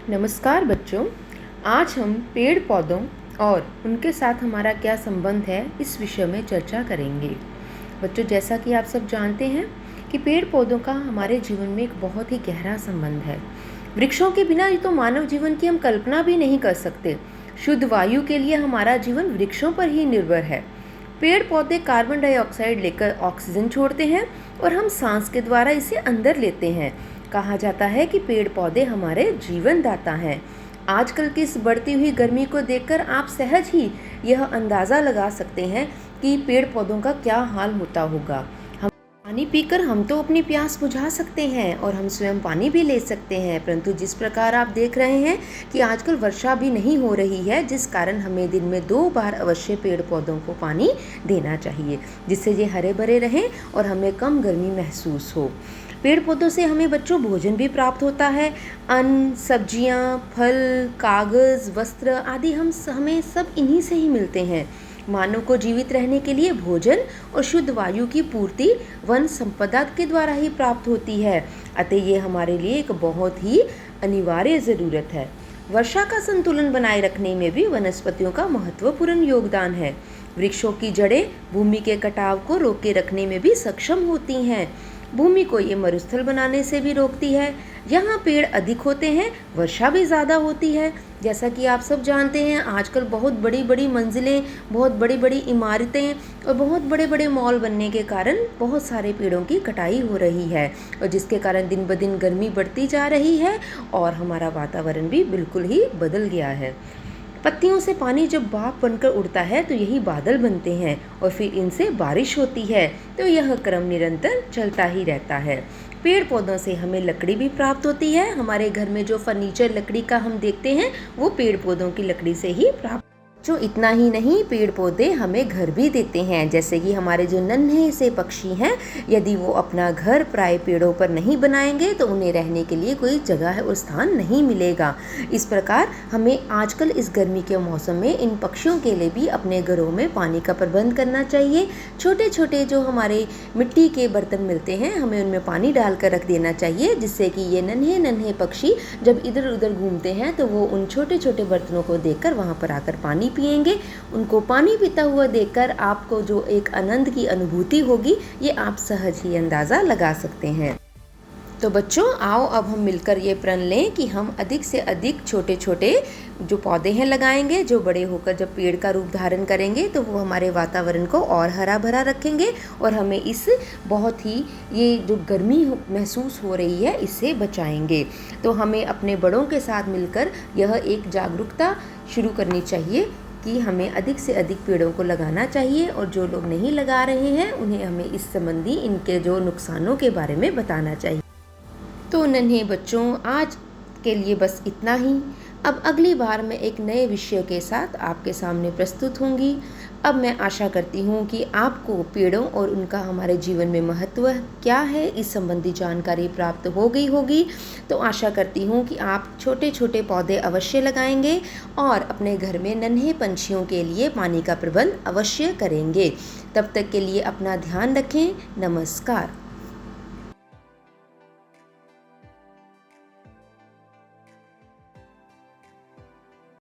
नमस्कार बच्चों। आज हम पेड़ पौधों और उनके साथ हमारा क्या संबंध है इस विषय में चर्चा करेंगे। बच्चों, जैसा कि आप सब जानते हैं कि पेड़ पौधों का हमारे जीवन में एक बहुत ही गहरा संबंध है। वृक्षों के बिना तो मानव जीवन की हम कल्पना भी नहीं कर सकते। शुद्ध वायु के लिए हमारा जीवन वृक्षों पर ही निर्भर है। पेड़ पौधे कार्बन डाइऑक्साइड लेकर ऑक्सीजन छोड़ते हैं और हम सांस के द्वारा इसे अंदर लेते हैं। कहा जाता है कि पेड़ पौधे हमारे जीवन दाता हैं। आजकल की इस बढ़ती हुई गर्मी को देखकर आप सहज ही यह अंदाज़ा लगा सकते हैं कि पेड़ पौधों का क्या हाल होता होगा। हम पानी पीकर हम तो अपनी प्यास बुझा सकते हैं और हम स्वयं पानी भी ले सकते हैं, परंतु जिस प्रकार आप देख रहे हैं कि आजकल वर्षा भी नहीं हो रही है, जिस कारण हमें दिन में 2 बार अवश्य पेड़ पौधों को पानी देना चाहिए, जिससे ये हरे भरे रहें और हमें कम गर्मी महसूस हो। पेड़ पौधों से हमें बच्चों भोजन भी प्राप्त होता है। अन्न, सब्जियां, फल, कागज़, वस्त्र आदि हमें सब इन्हीं से ही मिलते हैं। मानव को जीवित रहने के लिए भोजन और शुद्ध वायु की पूर्ति वन संपदा के द्वारा ही प्राप्त होती है। अतः ये हमारे लिए एक बहुत ही अनिवार्य ज़रूरत है। वर्षा का संतुलन बनाए रखने में भी वनस्पतियों का महत्वपूर्ण योगदान है। वृक्षों की जड़ें भूमि के कटाव को रोके रखने में भी सक्षम होती हैं। भूमि को ये मरुस्थल बनाने से भी रोकती है। यहाँ पेड़ अधिक होते हैं, वर्षा भी ज़्यादा होती है। जैसा कि आप सब जानते हैं, आजकल बहुत बड़ी बड़ी मंजिलें, बहुत बड़ी बड़ी इमारतें और बहुत बड़े बड़े मॉल बनने के कारण बहुत सारे पेड़ों की कटाई हो रही है, और जिसके कारण दिन ब दिन गर्मी बढ़ती जा रही है और हमारा वातावरण भी बिल्कुल ही बदल गया है। पत्तियों से पानी जब भाप बनकर उड़ता है तो यही बादल बनते हैं और फिर इनसे बारिश होती है, तो यह क्रम निरंतर चलता ही रहता है। पेड़ पौधों से हमें लकड़ी भी प्राप्त होती है। हमारे घर में जो फर्नीचर लकड़ी का हम देखते हैं वो पेड़ पौधों की लकड़ी से ही प्राप्त। जो इतना ही नहीं, पेड़ पौधे हमें घर भी देते हैं। जैसे कि हमारे जो नन्हे से पक्षी हैं, यदि वो अपना घर प्राय पेड़ों पर नहीं बनाएंगे तो उन्हें रहने के लिए कोई जगह और स्थान नहीं मिलेगा। इस प्रकार हमें आजकल इस गर्मी के मौसम में इन पक्षियों के लिए भी अपने घरों में पानी का प्रबंध करना चाहिए। छोटे छोटे जो हमारे मिट्टी के बर्तन मिलते हैं, हमें उनमें पानी डालकर रख देना चाहिए, जिससे कि ये नन्हे नन्हे पक्षी जब इधर उधर घूमते हैं तो वो उन छोटे छोटे बर्तनों को देखकर वहाँ पर आकर पानी पिएंगे। उनको पानी पीता हुआ देखकर आपको जो एक आनंद की अनुभूति होगी, ये आप सहज ही अंदाज़ा लगा सकते हैं। तो बच्चों, आओ अब हम मिलकर ये प्रण लें कि हम अधिक से अधिक छोटे छोटे जो पौधे हैं लगाएंगे, जो बड़े होकर जब पेड़ का रूप धारण करेंगे तो वो हमारे वातावरण को और हरा भरा रखेंगे और हमें इस बहुत ही ये जो गर्मी महसूस हो रही है इससे बचाएंगे। तो हमें अपने बड़ों के साथ मिलकर यह एक जागरूकता शुरू करनी चाहिए कि हमें अधिक से अधिक पेड़ों को लगाना चाहिए, और जो लोग नहीं लगा रहे हैं उन्हें हमें इस संबंधी इनके जो नुकसानों के बारे में बताना चाहिए। तो नन्हे बच्चों, आज के लिए बस इतना ही। अब अगली बार मैं एक नए विषय के साथ आपके सामने प्रस्तुत होंगी। अब मैं आशा करती हूँ कि आपको पेड़ों और उनका हमारे जीवन में महत्व क्या है इस संबंधी जानकारी प्राप्त हो गई होगी। तो आशा करती हूँ कि आप छोटे छोटे पौधे अवश्य लगाएंगे और अपने घर में नन्हे पंछियों के लिए पानी का प्रबंध अवश्य करेंगे। तब तक के लिए अपना ध्यान रखें। नमस्कार।